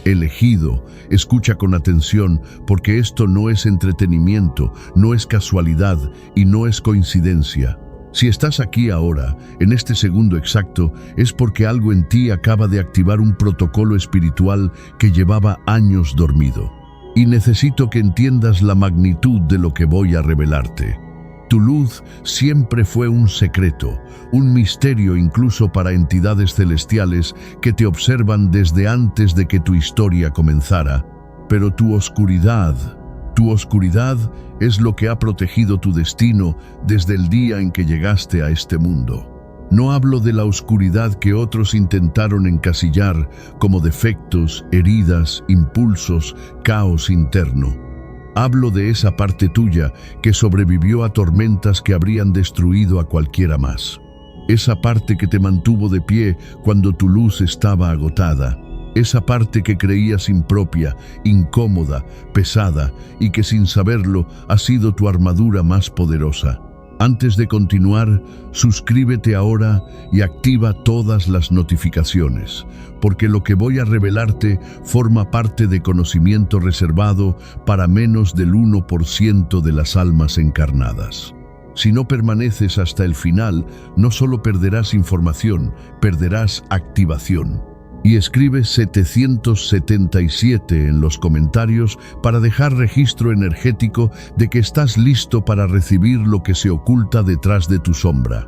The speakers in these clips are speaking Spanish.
Elegido, escucha con atención, porque esto no es entretenimiento, no es casualidad y no es coincidencia. Si estás aquí ahora, en este segundo exacto, es porque algo en ti acaba de activar un protocolo espiritual que llevaba años dormido. Y necesito que entiendas la magnitud de lo que voy a revelarte. Tu luz siempre fue un secreto, un misterio incluso para entidades celestiales que te observan desde antes de que tu historia comenzara. Pero tu oscuridad es lo que ha protegido tu destino desde el día en que llegaste a este mundo. No hablo de la oscuridad que otros intentaron encasillar como defectos, heridas, impulsos, caos interno. Hablo de esa parte tuya que sobrevivió a tormentas que habrían destruido a cualquiera más. Esa parte que te mantuvo de pie cuando tu luz estaba agotada. Esa parte que creías impropia, incómoda, pesada y que sin saberlo ha sido tu armadura más poderosa. Antes de continuar, suscríbete ahora y activa todas las notificaciones, porque lo que voy a revelarte forma parte de conocimiento reservado para menos del 1% de las almas encarnadas. Si no permaneces hasta el final, no solo perderás información, perderás activación. Y escribe 777 en los comentarios para dejar registro energético de que estás listo para recibir lo que se oculta detrás de tu sombra.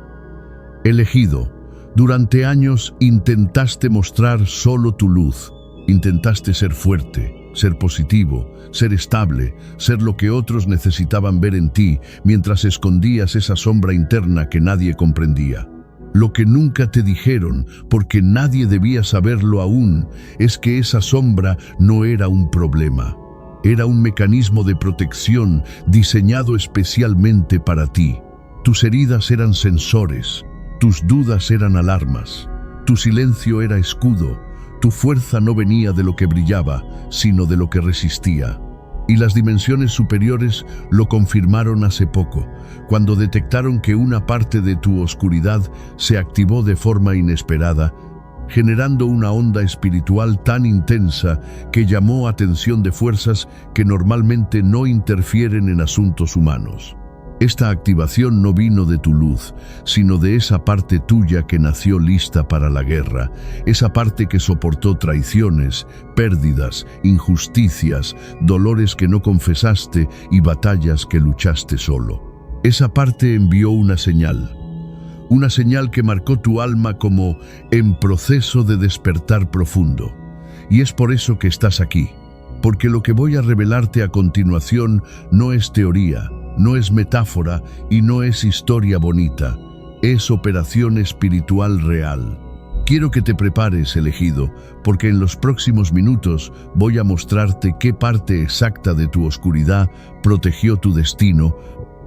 Elegido, durante años intentaste mostrar solo tu luz. Intentaste ser fuerte, ser positivo, ser estable, ser lo que otros necesitaban ver en ti mientras escondías esa sombra interna que nadie comprendía. Lo que nunca te dijeron, porque nadie debía saberlo aún, es que esa sombra no era un problema. Era un mecanismo de protección diseñado especialmente para ti. Tus heridas eran sensores, tus dudas eran alarmas, tu silencio era escudo, tu fuerza no venía de lo que brillaba, sino de lo que resistía. Y las dimensiones superiores lo confirmaron hace poco, cuando detectaron que una parte de tu oscuridad se activó de forma inesperada, generando una onda espiritual tan intensa que llamó atención de fuerzas que normalmente no interfieren en asuntos humanos. Esta activación no vino de tu luz, sino de esa parte tuya que nació lista para la guerra, esa parte que soportó traiciones, pérdidas, injusticias, dolores que no confesaste y batallas que luchaste solo. Esa parte envió una señal que marcó tu alma como en proceso de despertar profundo. Y es por eso que estás aquí, porque lo que voy a revelarte a continuación no es teoría, no es metáfora y no es historia bonita, es operación espiritual real. Quiero que te prepares, elegido, porque en los próximos minutos voy a mostrarte qué parte exacta de tu oscuridad protegió tu destino,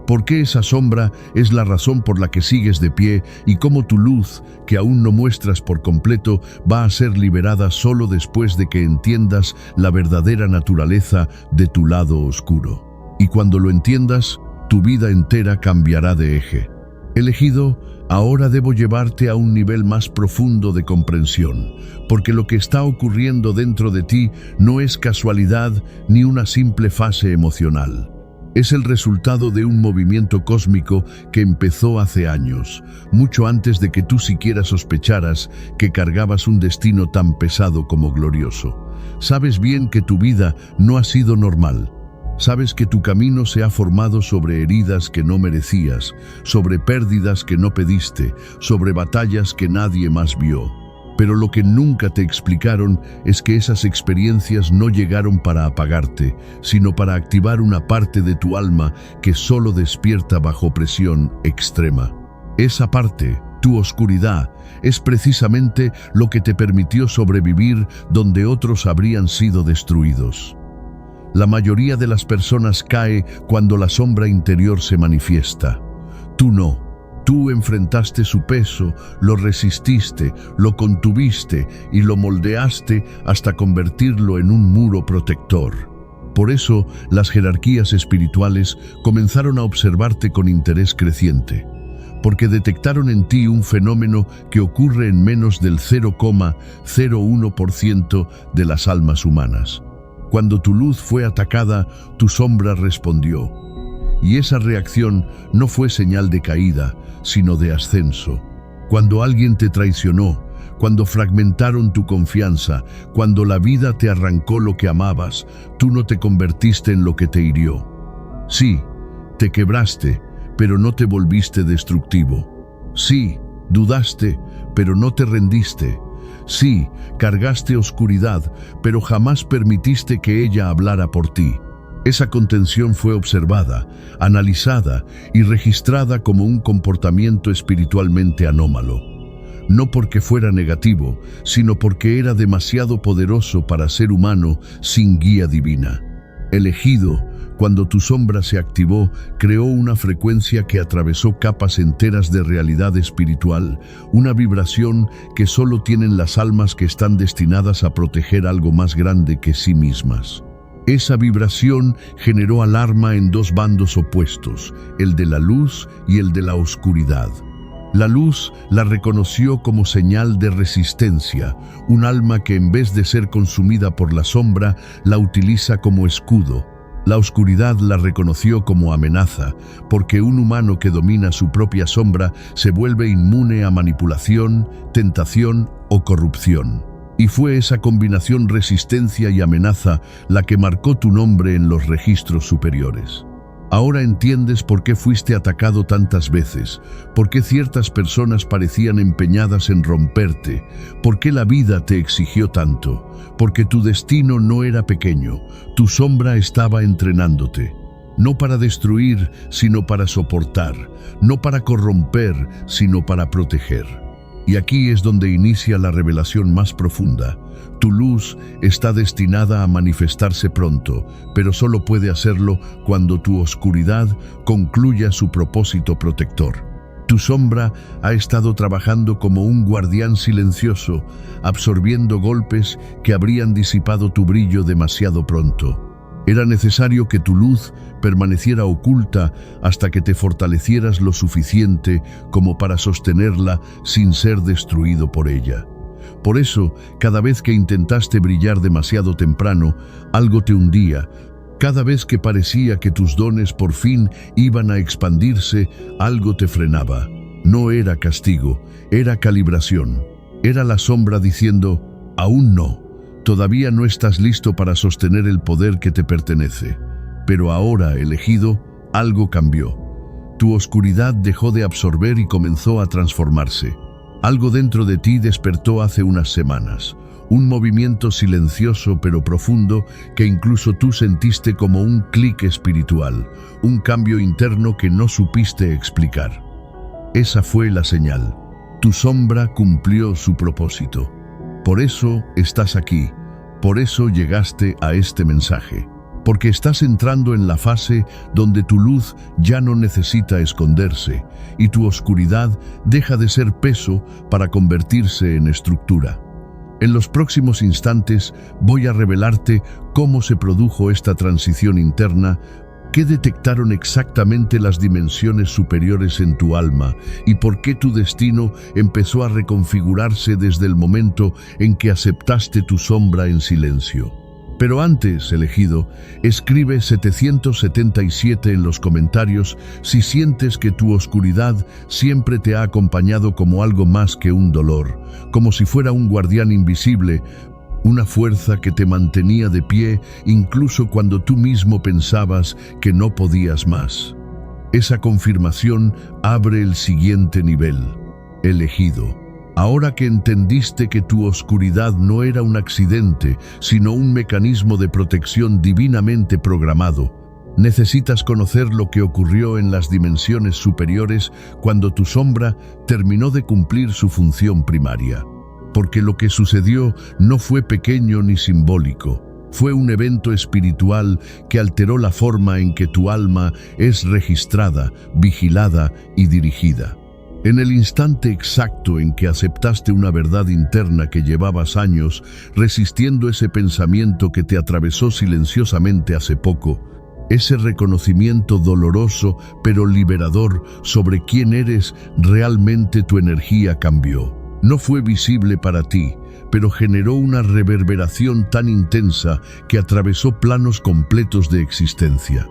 por qué esa sombra es la razón por la que sigues de pie y cómo tu luz, que aún no muestras por completo, va a ser liberada solo después de que entiendas la verdadera naturaleza de tu lado oscuro. Y cuando lo entiendas, tu vida entera cambiará de eje. Elegido, ahora debo llevarte a un nivel más profundo de comprensión, porque lo que está ocurriendo dentro de ti no es casualidad ni una simple fase emocional. Es el resultado de un movimiento cósmico que empezó hace años, mucho antes de que tú siquiera sospecharas que cargabas un destino tan pesado como glorioso. Sabes bien que tu vida no ha sido normal. Sabes que tu camino se ha formado sobre heridas que no merecías, sobre pérdidas que no pediste, sobre batallas que nadie más vio. Pero lo que nunca te explicaron es que esas experiencias no llegaron para apagarte, sino para activar una parte de tu alma que solo despierta bajo presión extrema. Esa parte, tu oscuridad, es precisamente lo que te permitió sobrevivir donde otros habrían sido destruidos. La mayoría de las personas cae cuando la sombra interior se manifiesta. Tú no. Tú enfrentaste su peso, lo resististe, lo contuviste y lo moldeaste hasta convertirlo en un muro protector. Por eso, las jerarquías espirituales comenzaron a observarte con interés creciente, porque detectaron en ti un fenómeno que ocurre en menos del 0,01% de las almas humanas. Cuando tu luz fue atacada, tu sombra respondió. Y esa reacción no fue señal de caída, sino de ascenso. Cuando alguien te traicionó, cuando fragmentaron tu confianza, cuando la vida te arrancó lo que amabas, tú no te convertiste en lo que te hirió. Sí, te quebraste, pero no te volviste destructivo. Sí, dudaste, pero no te rendiste. Sí, cargaste oscuridad, pero jamás permitiste que ella hablara por ti. Esa contención fue observada, analizada y registrada como un comportamiento espiritualmente anómalo. No porque fuera negativo, sino porque era demasiado poderoso para ser humano sin guía divina. Elegido, cuando tu sombra se activó, creó una frecuencia que atravesó capas enteras de realidad espiritual, una vibración que solo tienen las almas que están destinadas a proteger algo más grande que sí mismas. Esa vibración generó alarma en dos bandos opuestos, el de la luz y el de la oscuridad. La luz la reconoció como señal de resistencia, un alma que en vez de ser consumida por la sombra, la utiliza como escudo. La oscuridad la reconoció como amenaza, porque un humano que domina su propia sombra se vuelve inmune a manipulación, tentación o corrupción. Y fue esa combinación resistencia y amenaza la que marcó tu nombre en los registros superiores. Ahora entiendes por qué fuiste atacado tantas veces, por qué ciertas personas parecían empeñadas en romperte, por qué la vida te exigió tanto, porque tu destino no era pequeño, tu sombra estaba entrenándote. No para destruir, sino para soportar, no para corromper, sino para proteger. Y aquí es donde inicia la revelación más profunda. Tu luz está destinada a manifestarse pronto, pero solo puede hacerlo cuando tu oscuridad concluya su propósito protector. Tu sombra ha estado trabajando como un guardián silencioso, absorbiendo golpes que habrían disipado tu brillo demasiado pronto. Era necesario que tu luz permaneciera oculta hasta que te fortalecieras lo suficiente como para sostenerla sin ser destruido por ella. Por eso, cada vez que intentaste brillar demasiado temprano, algo te hundía. Cada vez que parecía que tus dones por fin iban a expandirse, algo te frenaba. No era castigo, era calibración. Era la sombra diciendo, aún no. Todavía no estás listo para sostener el poder que te pertenece. Pero ahora, elegido, algo cambió. Tu oscuridad dejó de absorber y comenzó a transformarse. Algo dentro de ti despertó hace unas semanas. Un movimiento silencioso pero profundo que incluso tú sentiste como un clic espiritual, un cambio interno que no supiste explicar. Esa fue la señal. Tu sombra cumplió su propósito. Por eso estás aquí, por eso llegaste a este mensaje, porque estás entrando en la fase donde tu luz ya no necesita esconderse y tu oscuridad deja de ser peso para convertirse en estructura. En los próximos instantes voy a revelarte cómo se produjo esta transición interna, qué detectaron exactamente las dimensiones superiores en tu alma y por qué tu destino empezó a reconfigurarse desde el momento en que aceptaste tu sombra en silencio. Pero antes, elegido, escribe 777 en los comentarios si sientes que tu oscuridad siempre te ha acompañado como algo más que un dolor, como si fuera un guardián invisible, una fuerza que te mantenía de pie incluso cuando tú mismo pensabas que no podías más. Esa confirmación abre el siguiente nivel. Elegido. Ahora que entendiste que tu oscuridad no era un accidente, sino un mecanismo de protección divinamente programado, necesitas conocer lo que ocurrió en las dimensiones superiores cuando tu sombra terminó de cumplir su función primaria. Porque lo que sucedió no fue pequeño ni simbólico. Fue un evento espiritual que alteró la forma en que tu alma es registrada, vigilada y dirigida. En el instante exacto en que aceptaste una verdad interna que llevabas años resistiendo ese pensamiento que te atravesó silenciosamente hace poco, Ese reconocimiento doloroso pero liberador sobre quién eres, realmente tu energía cambió. No fue visible para ti, pero generó una reverberación tan intensa que atravesó planos completos de existencia.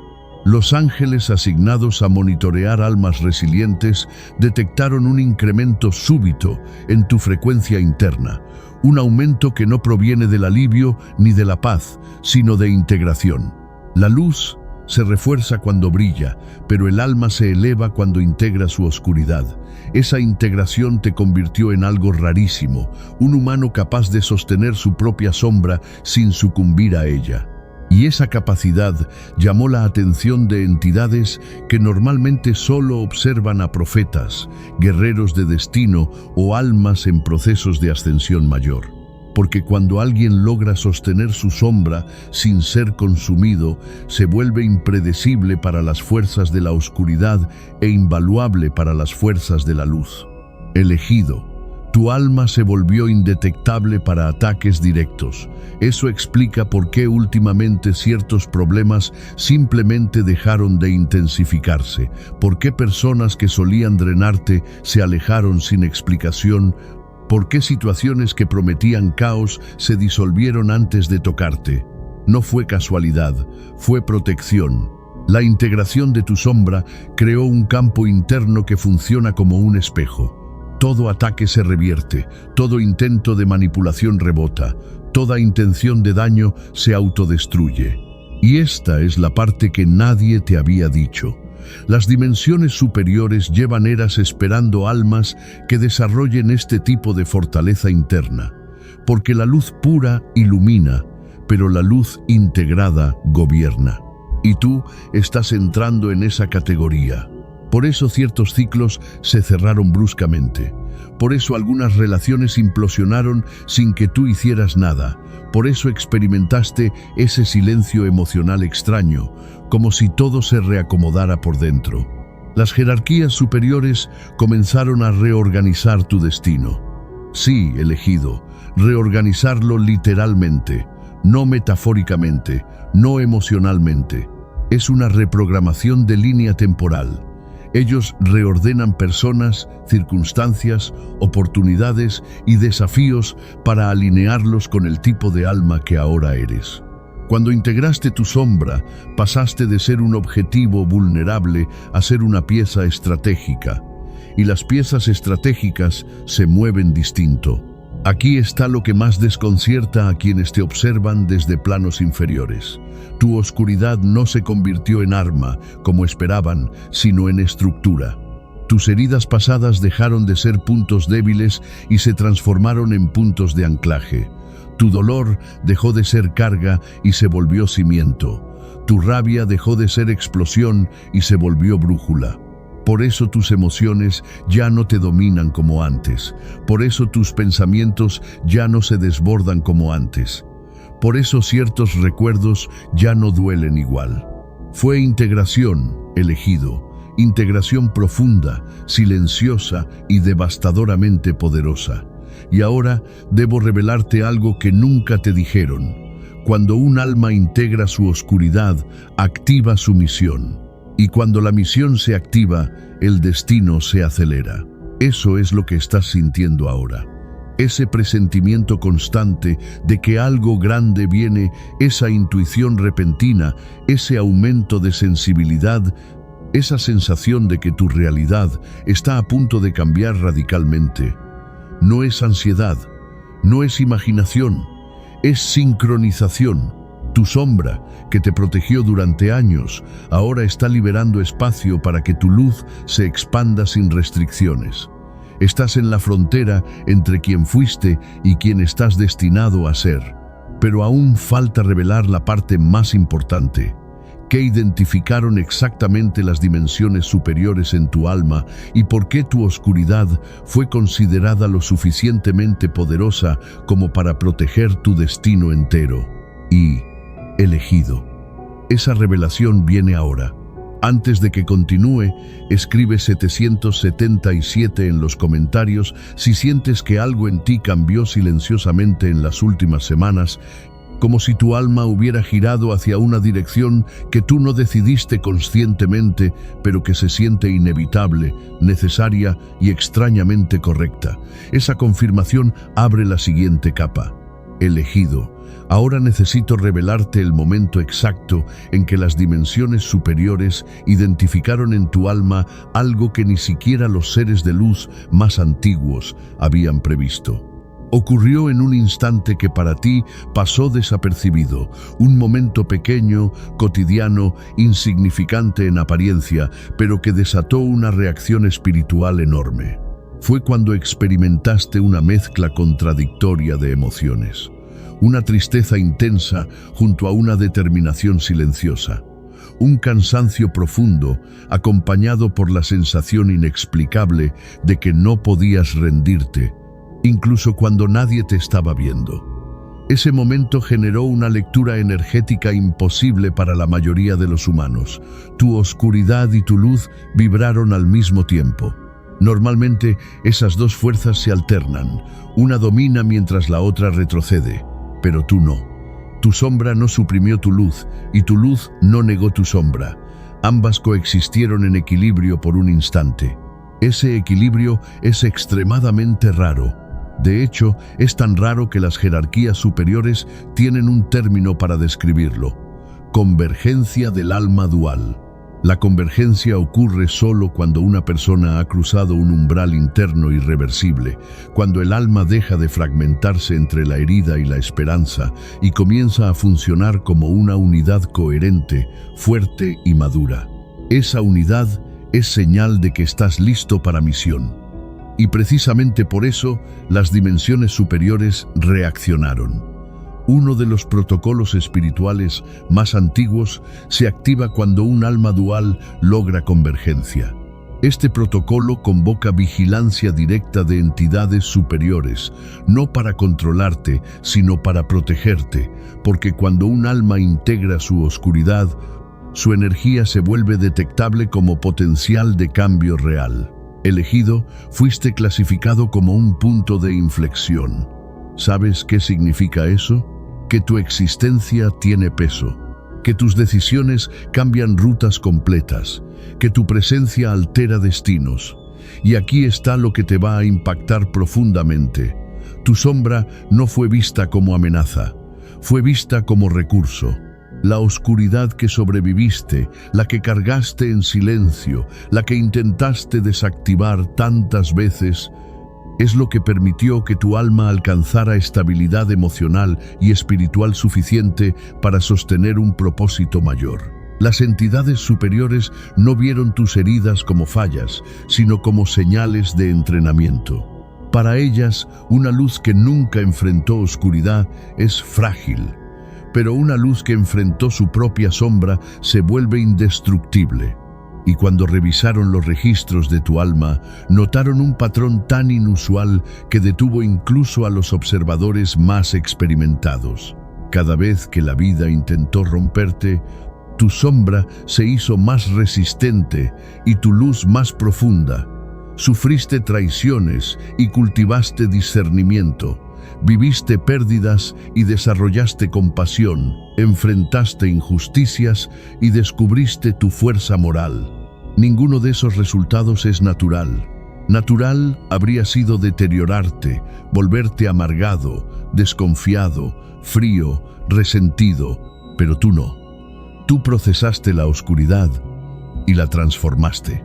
Los ángeles asignados a monitorear almas resilientes detectaron un incremento súbito en tu frecuencia interna, un aumento que no proviene del alivio ni de la paz, sino de integración. La luz se refuerza cuando brilla, pero el alma se eleva cuando integra su oscuridad. Esa integración te convirtió en algo rarísimo, un humano capaz de sostener su propia sombra sin sucumbir a ella. Y esa capacidad llamó la atención de entidades que normalmente solo observan a profetas, guerreros de destino o almas en procesos de ascensión mayor. Porque cuando alguien logra sostener su sombra sin ser consumido, se vuelve impredecible para las fuerzas de la oscuridad e invaluable para las fuerzas de la luz. Elegido, tu alma se volvió indetectable para ataques directos. Eso explica por qué últimamente ciertos problemas simplemente dejaron de intensificarse, por qué personas que solían drenarte se alejaron sin explicación, por qué situaciones que prometían caos se disolvieron antes de tocarte. No fue casualidad, fue protección. La integración de tu sombra creó un campo interno que funciona como un espejo. Todo ataque se revierte, todo intento de manipulación rebota, toda intención de daño se autodestruye. Y esta es la parte que nadie te había dicho. Las dimensiones superiores llevan eras esperando almas que desarrollen este tipo de fortaleza interna, porque la luz pura ilumina, pero la luz integrada gobierna. Y tú estás entrando en esa categoría. Por eso ciertos ciclos se cerraron bruscamente. Por eso algunas relaciones implosionaron sin que tú hicieras nada. Por eso experimentaste ese silencio emocional extraño, como si todo se reacomodara por dentro. Las jerarquías superiores comenzaron a reorganizar tu destino. Sí, elegido, reorganizarlo literalmente, no metafóricamente, no emocionalmente. Es una reprogramación de línea temporal. Ellos reordenan personas, circunstancias, oportunidades y desafíos para alinearlos con el tipo de alma que ahora eres. Cuando integraste tu sombra, pasaste de ser un objetivo vulnerable a ser una pieza estratégica. Y las piezas estratégicas se mueven distinto. Aquí está lo que más desconcierta a quienes te observan desde planos inferiores. Tu oscuridad no se convirtió en arma, como esperaban, sino en estructura. Tus heridas pasadas dejaron de ser puntos débiles y se transformaron en puntos de anclaje. Tu dolor dejó de ser carga y se volvió cimiento. Tu rabia dejó de ser explosión y se volvió brújula. Por eso tus emociones ya no te dominan como antes. Por eso tus pensamientos ya no se desbordan como antes. Por eso ciertos recuerdos ya no duelen igual. Fue integración, elegido. Integración profunda, silenciosa y devastadoramente poderosa. Y ahora debo revelarte algo que nunca te dijeron. Cuando un alma integra su oscuridad, activa su misión. Y cuando la misión se activa, el destino se acelera. Eso es lo que estás sintiendo ahora. Ese presentimiento constante de que algo grande viene, esa intuición repentina, ese aumento de sensibilidad, esa sensación de que tu realidad está a punto de cambiar radicalmente. No es ansiedad, no es imaginación, es sincronización. Tu sombra, que te protegió durante años, ahora está liberando espacio para que tu luz se expanda sin restricciones. Estás en la frontera entre quien fuiste y quien estás destinado a ser. Pero aún falta revelar la parte más importante. ¿Qué identificaron exactamente las dimensiones superiores en tu alma y por qué tu oscuridad fue considerada lo suficientemente poderosa como para proteger tu destino entero? Y elegido. Esa revelación viene ahora. Antes de que continúe, escribe 777 en los comentarios si sientes que algo en ti cambió silenciosamente en las últimas semanas, como si tu alma hubiera girado hacia una dirección que tú no decidiste conscientemente, pero que se siente inevitable, necesaria y extrañamente correcta. Esa confirmación abre la siguiente capa. Elegido. Ahora necesito revelarte el momento exacto en que las dimensiones superiores identificaron en tu alma algo que ni siquiera los seres de luz más antiguos habían previsto. Ocurrió en un instante que para ti pasó desapercibido, un momento pequeño, cotidiano, insignificante en apariencia, pero que desató una reacción espiritual enorme. Fue cuando experimentaste una mezcla contradictoria de emociones. Una tristeza intensa junto a una determinación silenciosa. Un cansancio profundo, acompañado por la sensación inexplicable de que no podías rendirte, incluso cuando nadie te estaba viendo. Ese momento generó una lectura energética imposible para la mayoría de los humanos. Tu oscuridad y tu luz vibraron al mismo tiempo. Normalmente, esas dos fuerzas se alternan. Una domina mientras la otra retrocede. Pero tú no. Tu sombra no suprimió tu luz y tu luz no negó tu sombra. Ambas coexistieron en equilibrio por un instante. Ese equilibrio es extremadamente raro. De hecho, es tan raro que las jerarquías superiores tienen un término para describirlo: convergencia del alma dual. La convergencia ocurre solo cuando una persona ha cruzado un umbral interno irreversible, cuando el alma deja de fragmentarse entre la herida y la esperanza y comienza a funcionar como una unidad coherente, fuerte y madura. Esa unidad es señal de que estás listo para misión. Y precisamente por eso, las dimensiones superiores reaccionaron. Uno de los protocolos espirituales más antiguos se activa cuando un alma dual logra convergencia. Este protocolo convoca vigilancia directa de entidades superiores, no para controlarte, sino para protegerte, porque cuando un alma integra su oscuridad, su energía se vuelve detectable como potencial de cambio real. Elegido, fuiste clasificado como un punto de inflexión. ¿Sabes qué significa eso? Que tu existencia tiene peso, que tus decisiones cambian rutas completas, que tu presencia altera destinos. Y aquí está lo que te va a impactar profundamente. Tu sombra no fue vista como amenaza, fue vista como recurso. La oscuridad que sobreviviste, la que cargaste en silencio, la que intentaste desactivar tantas veces, es lo que permitió que tu alma alcanzara estabilidad emocional y espiritual suficiente para sostener un propósito mayor. Las entidades superiores no vieron tus heridas como fallas, sino como señales de entrenamiento. Para ellas, una luz que nunca enfrentó oscuridad es frágil, pero una luz que enfrentó su propia sombra se vuelve indestructible. Y cuando revisaron los registros de tu alma, notaron un patrón tan inusual que detuvo incluso a los observadores más experimentados. Cada vez que la vida intentó romperte, tu sombra se hizo más resistente y tu luz más profunda. Sufriste traiciones y cultivaste discernimiento. Viviste pérdidas y desarrollaste compasión, enfrentaste injusticias y descubriste tu fuerza moral. Ninguno de esos resultados es natural. Natural habría sido deteriorarte, volverte amargado, desconfiado, frío, resentido, pero tú no. Tú procesaste la oscuridad y la transformaste.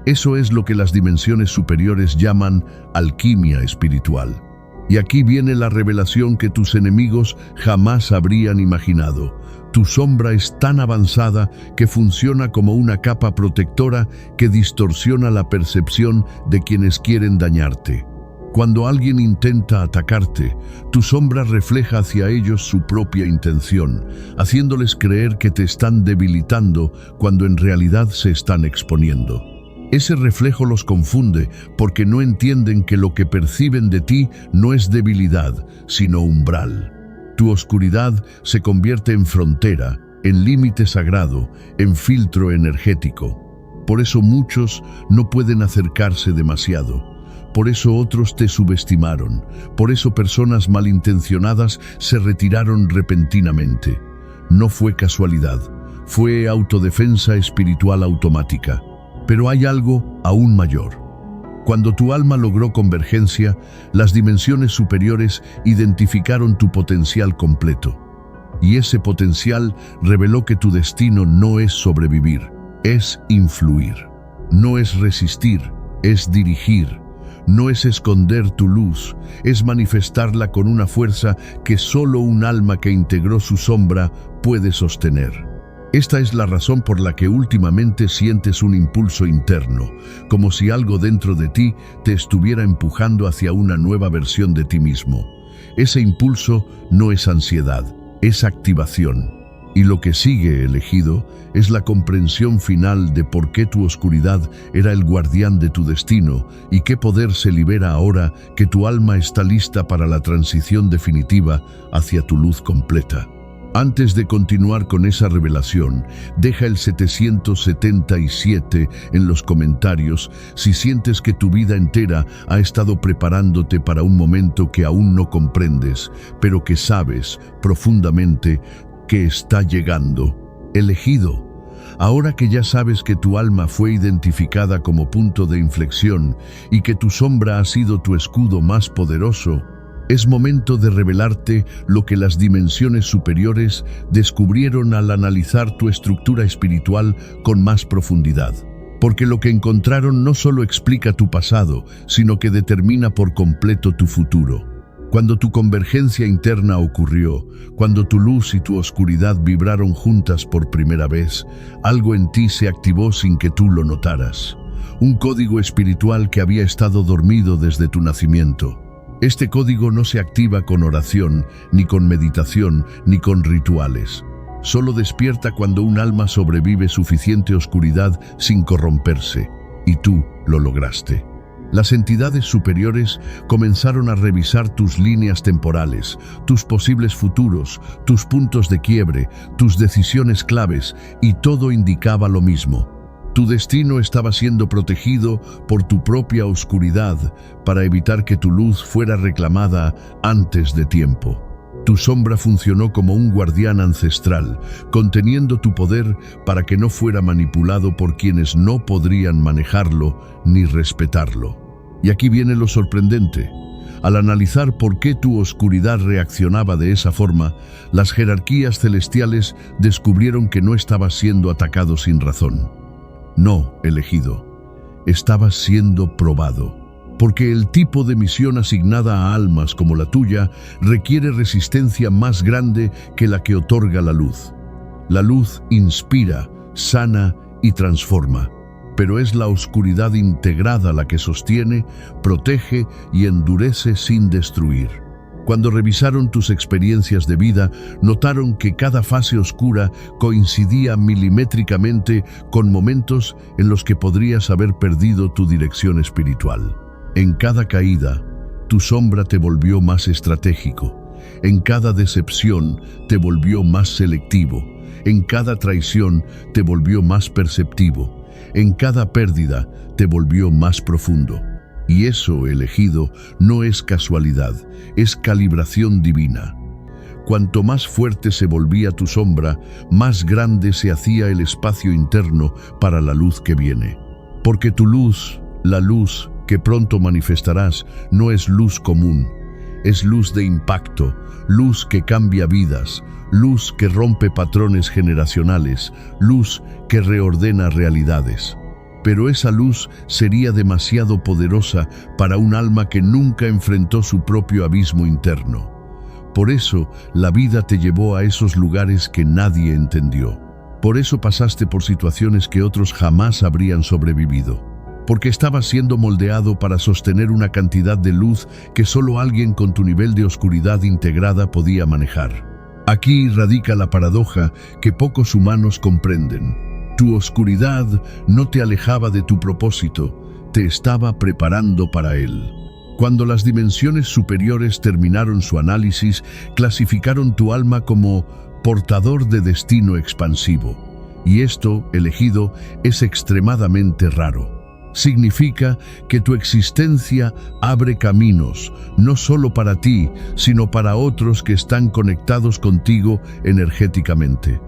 Eso es lo que las dimensiones superiores llaman alquimia espiritual. Y aquí viene la revelación que tus enemigos jamás habrían imaginado. Tu sombra es tan avanzada que funciona como una capa protectora que distorsiona la percepción de quienes quieren dañarte. Cuando alguien intenta atacarte, tu sombra refleja hacia ellos su propia intención, haciéndoles creer que te están debilitando cuando en realidad se están exponiendo. Ese reflejo los confunde porque no entienden que lo que perciben de ti no es debilidad, sino umbral. Tu oscuridad se convierte en frontera, en límite sagrado, en filtro energético. Por eso muchos no pueden acercarse demasiado. por eso otros te subestimaron, por eso personas malintencionadas se retiraron repentinamente. No fue casualidad, fue autodefensa espiritual automática. Pero hay algo aún mayor. Cuando tu alma logró convergencia, las dimensiones superiores identificaron tu potencial completo. Y ese potencial reveló que tu destino no es sobrevivir, es influir. No es resistir, es dirigir. No es esconder tu luz, es manifestarla con una fuerza que solo un alma que integró su sombra puede sostener. Esta es la razón por la que últimamente sientes un impulso interno, como si algo dentro de ti te estuviera empujando hacia una nueva versión de ti mismo. Ese impulso no es ansiedad, es activación. Y lo que sigue, elegido, es la comprensión final de por qué tu oscuridad era el guardián de tu destino y qué poder se libera ahora que tu alma está lista para la transición definitiva hacia tu luz completa. Antes de continuar con esa revelación, deja el 777 en los comentarios si sientes que tu vida entera ha estado preparándote para un momento que aún no comprendes, pero que sabes profundamente que está llegando. Elegido, ahora que ya sabes que tu alma fue identificada como punto de inflexión y que tu sombra ha sido tu escudo más poderoso, es momento de revelarte lo que las dimensiones superiores descubrieron al analizar tu estructura espiritual con más profundidad. Porque lo que encontraron no solo explica tu pasado, sino que determina por completo tu futuro. Cuando tu convergencia interna ocurrió, cuando tu luz y tu oscuridad vibraron juntas por primera vez, algo en ti se activó sin que tú lo notaras. Un código espiritual que había estado dormido desde tu nacimiento. Este código no se activa con oración, ni con meditación, ni con rituales. Solo despierta cuando un alma sobrevive suficiente oscuridad sin corromperse. Y tú lo lograste. Las entidades superiores comenzaron a revisar tus líneas temporales, tus posibles futuros, tus puntos de quiebre, tus decisiones claves, y todo indicaba lo mismo. Tu destino estaba siendo protegido por tu propia oscuridad para evitar que tu luz fuera reclamada antes de tiempo. Tu sombra funcionó como un guardián ancestral, conteniendo tu poder para que no fuera manipulado por quienes no podrían manejarlo ni respetarlo. Y aquí viene lo sorprendente. Al analizar por qué tu oscuridad reaccionaba de esa forma, las jerarquías celestiales descubrieron que no estabas siendo atacado sin razón. No, elegido, estabas siendo probado, porque el tipo de misión asignada a almas como la tuya requiere resistencia más grande que la que otorga la luz. La luz inspira, sana y transforma, pero es la oscuridad integrada la que sostiene, protege y endurece sin destruir. Cuando revisaron tus experiencias de vida, notaron que cada fase oscura coincidía milimétricamente con momentos en los que podrías haber perdido tu dirección espiritual. En cada caída, tu sombra te volvió más estratégico. En cada decepción, te volvió más selectivo. En cada traición, te volvió más perceptivo. En cada pérdida, te volvió más profundo. Y eso, elegido, no es casualidad, es calibración divina. Cuanto más fuerte se volvía tu sombra, más grande se hacía el espacio interno para la luz que viene. Porque tu luz, la luz que pronto manifestarás, no es luz común, es luz de impacto, luz que cambia vidas, luz que rompe patrones generacionales, luz que reordena realidades. Pero esa luz sería demasiado poderosa para un alma que nunca enfrentó su propio abismo interno. Por eso, la vida te llevó a esos lugares que nadie entendió. Por eso pasaste por situaciones que otros jamás habrían sobrevivido. Porque estabas siendo moldeado para sostener una cantidad de luz que solo alguien con tu nivel de oscuridad integrada podía manejar. Aquí radica la paradoja que pocos humanos comprenden. Tu oscuridad no te alejaba de tu propósito, te estaba preparando para él. Cuando las dimensiones superiores terminaron su análisis, clasificaron tu alma como portador de destino expansivo. Y esto, elegido, es extremadamente raro. Significa que tu existencia abre caminos, no solo para ti, sino para otros que están conectados contigo energéticamente.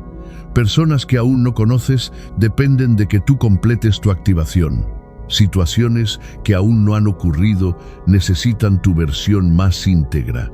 Personas que aún no conoces dependen de que tú completes tu activación. Situaciones que aún no han ocurrido necesitan tu versión más íntegra.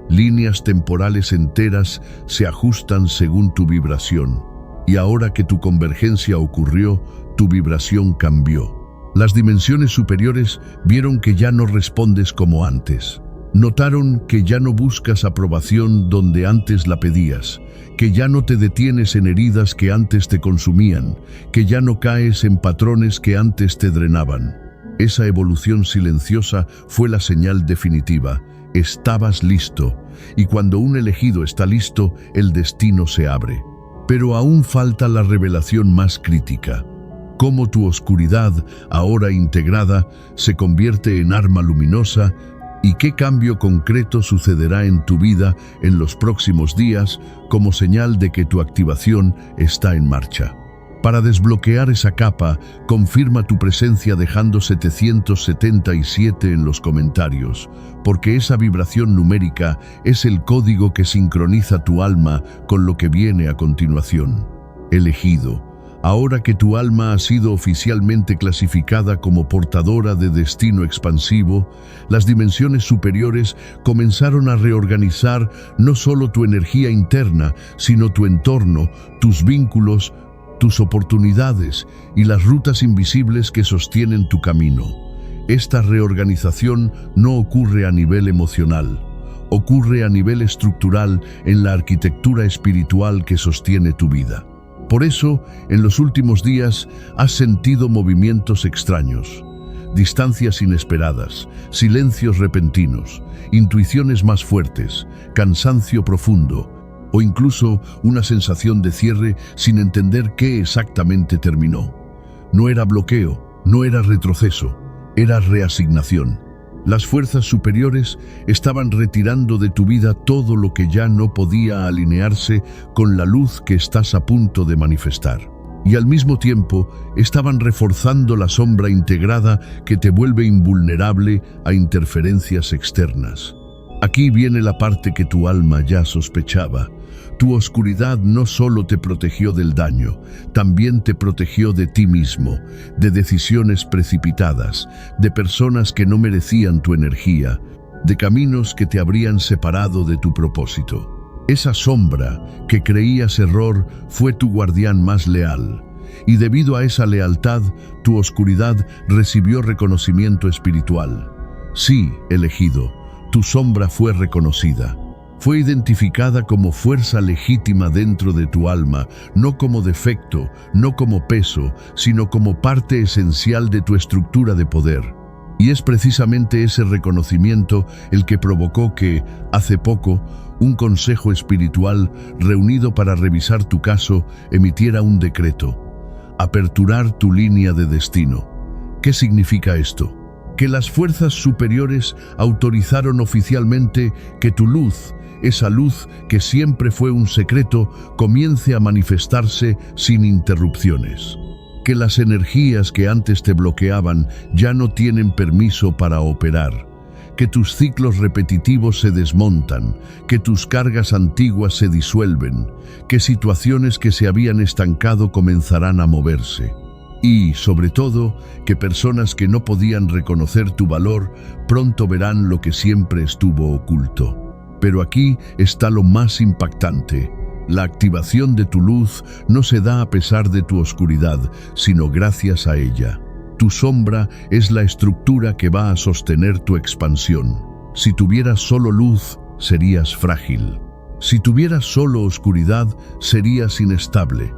Líneas temporales enteras se ajustan según tu vibración. Y ahora que tu convergencia ocurrió, tu vibración cambió. Las dimensiones superiores vieron que ya no respondes como antes. Notaron que ya no buscas aprobación donde antes la pedías, que ya no te detienes en heridas que antes te consumían, que ya no caes en patrones que antes te drenaban. Esa evolución silenciosa fue la señal definitiva. Estabas listo, y cuando un elegido está listo, el destino se abre. Pero aún falta la revelación más crítica. Cómo tu oscuridad, ahora integrada, se convierte en arma luminosa y qué cambio concreto sucederá en tu vida en los próximos días como señal de que tu activación está en marcha. Para desbloquear esa capa, confirma tu presencia dejando 777 en los comentarios, porque esa vibración numérica es el código que sincroniza tu alma con lo que viene a continuación. Elegido. Ahora que tu alma ha sido oficialmente clasificada como portadora de destino expansivo, las dimensiones superiores comenzaron a reorganizar no solo tu energía interna, sino tu entorno, tus vínculos, tus oportunidades y las rutas invisibles que sostienen tu camino. Esta reorganización no ocurre a nivel emocional, ocurre a nivel estructural en la arquitectura espiritual que sostiene tu vida. Por eso, en los últimos días, has sentido movimientos extraños, distancias inesperadas, silencios repentinos, intuiciones más fuertes, cansancio profundo, o incluso una sensación de cierre sin entender qué exactamente terminó. No era bloqueo, no era retroceso, era reasignación. Las fuerzas superiores estaban retirando de tu vida todo lo que ya no podía alinearse con la luz que estás a punto de manifestar. Y al mismo tiempo estaban reforzando la sombra integrada que te vuelve invulnerable a interferencias externas. Aquí viene la parte que tu alma ya sospechaba. Tu oscuridad no solo te protegió del daño, también te protegió de ti mismo, de decisiones precipitadas, de personas que no merecían tu energía, de caminos que te habrían separado de tu propósito. Esa sombra que creías error fue tu guardián más leal, y debido a esa lealtad, tu oscuridad recibió reconocimiento espiritual. Sí, elegido, tu sombra fue reconocida. Fue identificada como fuerza legítima dentro de tu alma, no como defecto, no como peso, sino como parte esencial de tu estructura de poder. Y es precisamente ese reconocimiento el que provocó que, hace poco, un consejo espiritual reunido para revisar tu caso emitiera un decreto: aperturar tu línea de destino. ¿Qué significa esto? Que las fuerzas superiores autorizaron oficialmente que tu luz, esa luz que siempre fue un secreto, comience a manifestarse sin interrupciones. Que las energías que antes te bloqueaban ya no tienen permiso para operar. Que tus ciclos repetitivos se desmontan, que tus cargas antiguas se disuelven, que situaciones que se habían estancado comenzarán a moverse. Y, sobre todo, que personas que no podían reconocer tu valor pronto verán lo que siempre estuvo oculto. Pero aquí está lo más impactante. La activación de tu luz no se da a pesar de tu oscuridad, sino gracias a ella. Tu sombra es la estructura que va a sostener tu expansión. Si tuvieras solo luz, serías frágil. Si tuvieras solo oscuridad, serías inestable.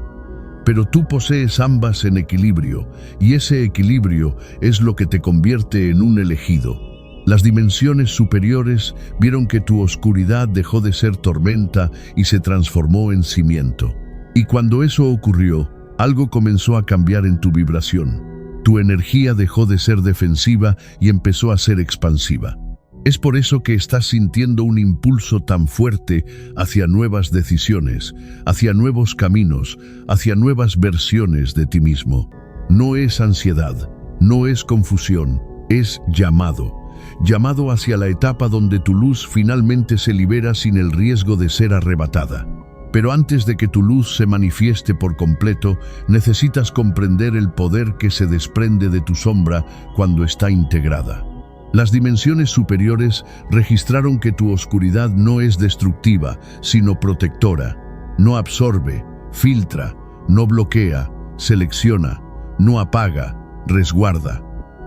Pero tú posees ambas en equilibrio, y ese equilibrio es lo que te convierte en un elegido. Las dimensiones superiores vieron que tu oscuridad dejó de ser tormenta y se transformó en cimiento. Y cuando eso ocurrió, algo comenzó a cambiar en tu vibración. Tu energía dejó de ser defensiva y empezó a ser expansiva. Es por eso que estás sintiendo un impulso tan fuerte hacia nuevas decisiones, hacia nuevos caminos, hacia nuevas versiones de ti mismo. No es ansiedad, No es confusión, es llamado. Llamado hacia la etapa donde tu luz finalmente se libera sin el riesgo de ser arrebatada. Pero antes de que tu luz se manifieste por completo, necesitas comprender el poder que se desprende de tu sombra cuando está integrada. Las dimensiones superiores registraron que tu oscuridad no es destructiva, sino protectora. No absorbe, filtra, no bloquea, selecciona, no apaga, resguarda.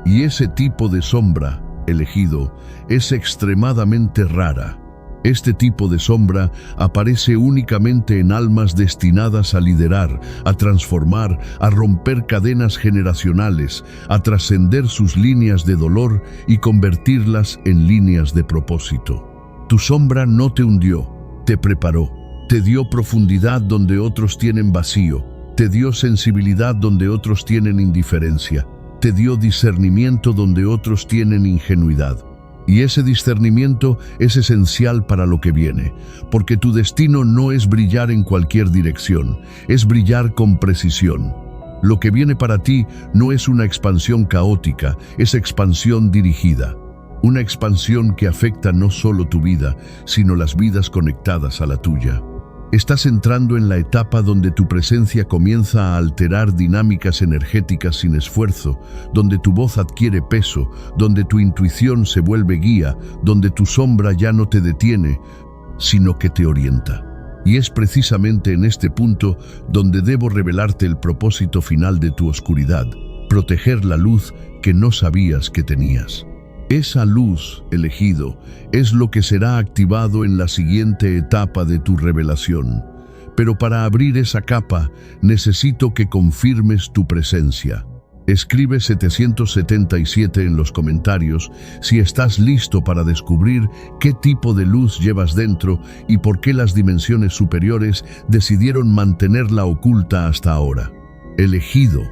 Y ese tipo de sombra, elegido, es extremadamente rara. Este tipo de sombra aparece únicamente en almas destinadas a liderar, a transformar, a romper cadenas generacionales, a trascender sus líneas de dolor y convertirlas en líneas de propósito. Tu sombra no te hundió, te preparó, te dio profundidad donde otros tienen vacío, te dio sensibilidad donde otros tienen indiferencia, te dio discernimiento donde otros tienen ingenuidad. Y ese discernimiento es esencial para lo que viene, porque tu destino no es brillar en cualquier dirección, es brillar con precisión. Lo que viene para ti no es una expansión caótica, es expansión dirigida. Una expansión que afecta no solo tu vida, sino las vidas conectadas a la tuya. Estás entrando en la etapa donde tu presencia comienza a alterar dinámicas energéticas sin esfuerzo, donde tu voz adquiere peso, donde tu intuición se vuelve guía, donde tu sombra ya no te detiene, sino que te orienta. Y es precisamente en este punto donde debo revelarte el propósito final de tu oscuridad, proteger la luz que no sabías que tenías. Esa luz, elegido, es lo que será activado en la siguiente etapa de tu revelación. Pero para abrir esa capa, necesito que confirmes tu presencia. Escribe 777 en los comentarios si estás listo para descubrir qué tipo de luz llevas dentro y por qué las dimensiones superiores decidieron mantenerla oculta hasta ahora. Elegido.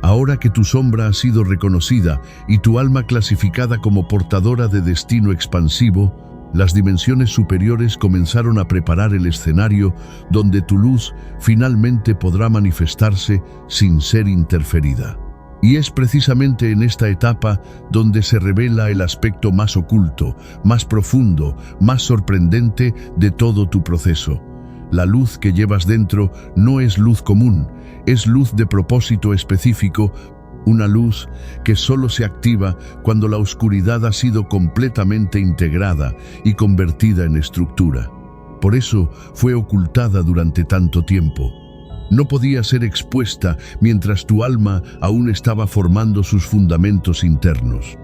Ahora que tu sombra ha sido reconocida y tu alma clasificada como portadora de destino expansivo, las dimensiones superiores comenzaron a preparar el escenario donde tu luz finalmente podrá manifestarse sin ser interferida. Y es precisamente en esta etapa donde se revela el aspecto más oculto, más profundo, más sorprendente de todo tu proceso. La luz que llevas dentro no es luz común, es luz de propósito específico, una luz que solo se activa cuando la oscuridad ha sido completamente integrada y convertida en estructura. Por eso fue ocultada durante tanto tiempo. No podía ser expuesta mientras tu alma aún estaba formando sus fundamentos internos.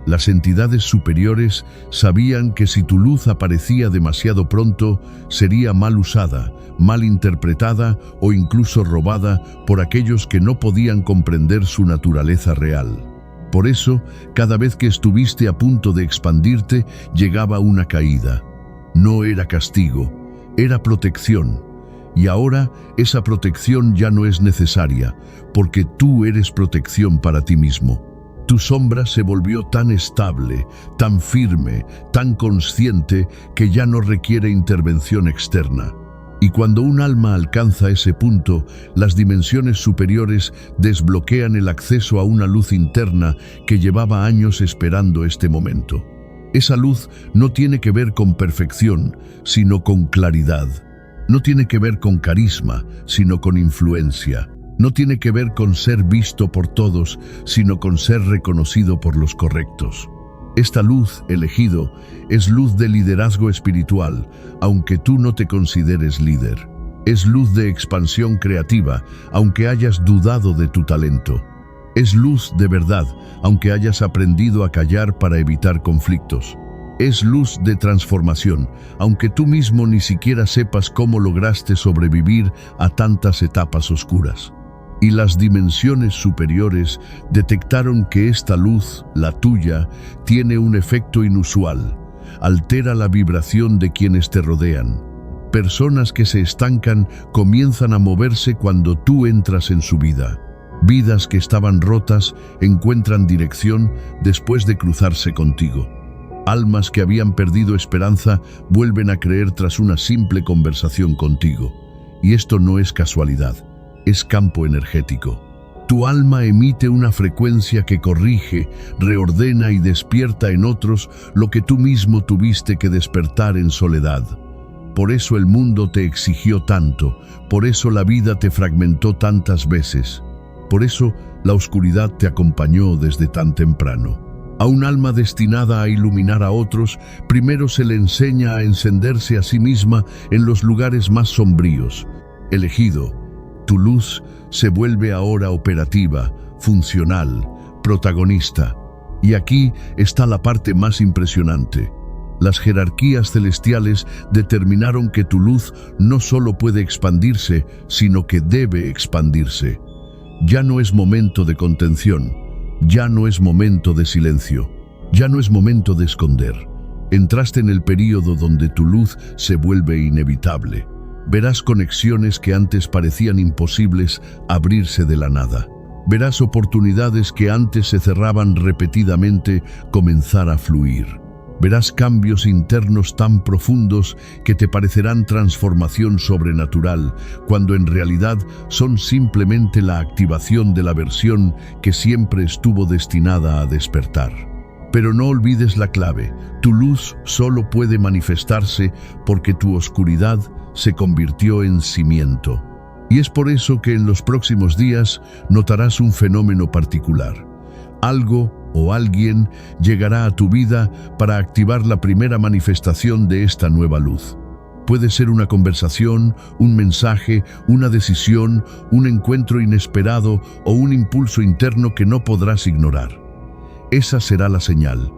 Las entidades superiores sabían que si tu luz aparecía demasiado pronto, sería mal usada, mal interpretada o incluso robada por aquellos que no podían comprender su naturaleza real. Por eso, cada vez que estuviste a punto de expandirte, llegaba una caída. No era castigo, era protección. Y ahora esa protección ya no es necesaria, porque tú eres protección para ti mismo. Tu sombra se volvió tan estable, tan firme, tan consciente que ya no requiere intervención externa. Y cuando un alma alcanza ese punto, las dimensiones superiores desbloquean el acceso a una luz interna que llevaba años esperando este momento. Esa luz no tiene que ver con perfección, sino con claridad. No tiene que ver con carisma, sino con influencia. No tiene que ver con ser visto por todos, sino con ser reconocido por los correctos. Esta luz, elegido, es luz de liderazgo espiritual, aunque tú no te consideres líder. Es luz de expansión creativa, aunque hayas dudado de tu talento. Es luz de verdad, aunque hayas aprendido a callar para evitar conflictos. Es luz de transformación, aunque tú mismo ni siquiera sepas cómo lograste sobrevivir a tantas etapas oscuras. Y las dimensiones superiores detectaron que esta luz, la tuya, tiene un efecto inusual. Altera la vibración de quienes te rodean. Personas que se estancan comienzan a moverse cuando tú entras en su vida. Vidas que estaban rotas encuentran dirección después de cruzarse contigo. Almas que habían perdido esperanza vuelven a creer tras una simple conversación contigo. Y esto no es casualidad. Es campo energético. Tu alma emite una frecuencia que corrige, reordena y despierta en otros lo que tú mismo tuviste que despertar en soledad. Por eso el mundo te exigió tanto, por eso la vida te fragmentó tantas veces, por eso la oscuridad te acompañó desde tan temprano. A un alma destinada a iluminar a otros, primero se le enseña a encenderse a sí misma en los lugares más sombríos. Elegido, tu luz se vuelve ahora operativa, funcional, protagonista. Y aquí está la parte más impresionante. Las jerarquías celestiales determinaron que tu luz no solo puede expandirse, sino que debe expandirse. Ya no es momento de contención, ya no es momento de silencio, ya no es momento de esconder. Entraste en el período donde tu luz se vuelve inevitable. Verás conexiones que antes parecían imposibles abrirse de la nada. Verás oportunidades que antes se cerraban repetidamente comenzar a fluir. Verás cambios internos tan profundos que te parecerán transformación sobrenatural, cuando en realidad son simplemente la activación de la versión que siempre estuvo destinada a despertar. Pero no olvides la clave: tu luz solo puede manifestarse porque tu oscuridad se convirtió en cimiento. Y es por eso que en los próximos días notarás un fenómeno particular. Algo o alguien llegará a tu vida para activar la primera manifestación de esta nueva luz. Puede ser una conversación, un mensaje, una decisión, un encuentro inesperado o un impulso interno que no podrás ignorar. Esa será la señal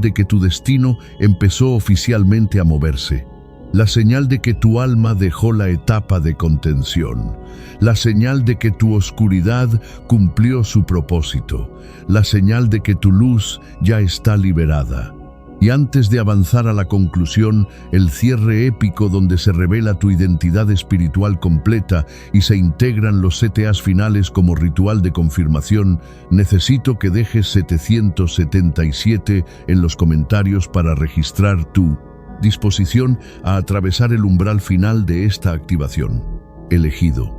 de que tu destino empezó oficialmente a moverse. La señal de que tu alma dejó la etapa de contención. La señal de que tu oscuridad cumplió su propósito. La señal de que tu luz ya está liberada. Y antes de avanzar a la conclusión, el cierre épico donde se revela tu identidad espiritual completa y se integran los 7 As finales como ritual de confirmación, necesito que dejes 777 en los comentarios para registrar tu disposición a atravesar el umbral final de esta activación. Elegido.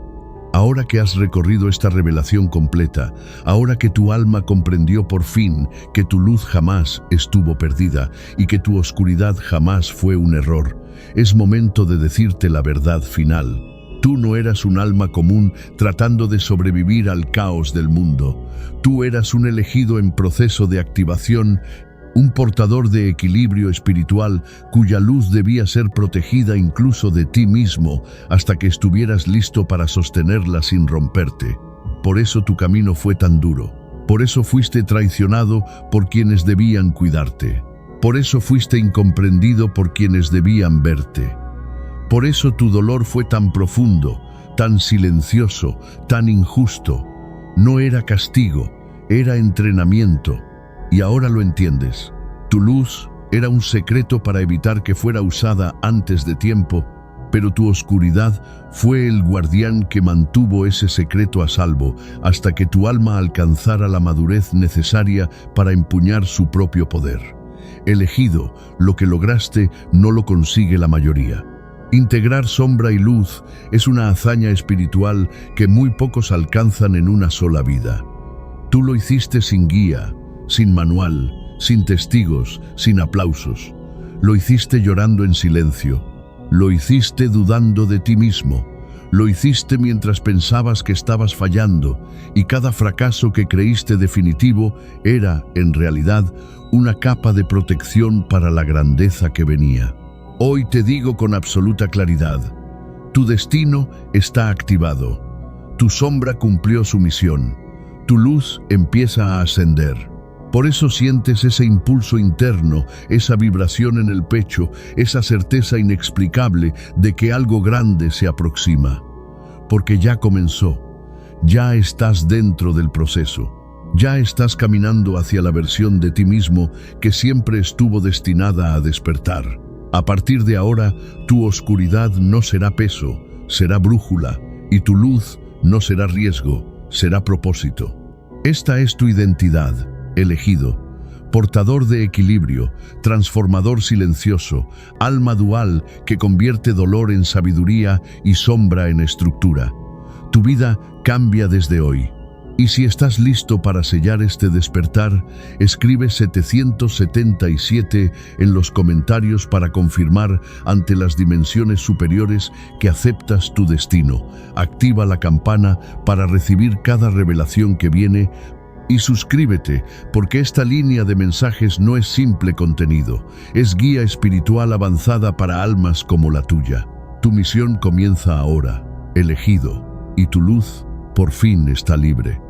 Ahora que has recorrido esta revelación completa, ahora que tu alma comprendió por fin que tu luz jamás estuvo perdida y que tu oscuridad jamás fue un error, es momento de decirte la verdad final. Tú no eras un alma común tratando de sobrevivir al caos del mundo. Tú eras un elegido en proceso de activación, un portador de equilibrio espiritual cuya luz debía ser protegida incluso de ti mismo hasta que estuvieras listo para sostenerla sin romperte. Por eso tu camino fue tan duro. Por eso fuiste traicionado por quienes debían cuidarte. Por eso fuiste incomprendido por quienes debían verte. Por eso tu dolor fue tan profundo, tan silencioso, tan injusto. No era castigo, era entrenamiento. Y ahora lo entiendes. Tu luz era un secreto para evitar que fuera usada antes de tiempo, pero tu oscuridad fue el guardián que mantuvo ese secreto a salvo hasta que tu alma alcanzara la madurez necesaria para empuñar su propio poder. Elegido, lo que lograste no lo consigue la mayoría. Integrar sombra y luz es una hazaña espiritual que muy pocos alcanzan en una sola vida. Tú lo hiciste sin guía, sin manual, sin testigos, sin aplausos. Lo hiciste llorando en silencio. Lo hiciste dudando de ti mismo. Lo hiciste mientras pensabas que estabas fallando, y cada fracaso que creíste definitivo era, en realidad, una capa de protección para la grandeza que venía. Hoy te digo con absoluta claridad: tu destino está activado. Tu sombra cumplió su misión. Tu luz empieza a ascender. Por eso sientes ese impulso interno, esa vibración en el pecho, esa certeza inexplicable de que algo grande se aproxima. Porque ya comenzó, ya estás dentro del proceso, ya estás caminando hacia la versión de ti mismo que siempre estuvo destinada a despertar. A partir de ahora, tu oscuridad no será peso, será brújula, y tu luz no será riesgo, será propósito. Esta es tu identidad. Elegido, portador de equilibrio, transformador silencioso, alma dual que convierte dolor en sabiduría y sombra en estructura. Tu vida cambia desde hoy. Y si estás listo para sellar este despertar, escribe 777 en los comentarios para confirmar ante las dimensiones superiores que aceptas tu destino. Activa la campana para recibir cada revelación que viene y suscríbete, porque esta línea de mensajes no es simple contenido, es guía espiritual avanzada para almas como la tuya. Tu misión comienza ahora, elegido, y tu luz por fin está libre.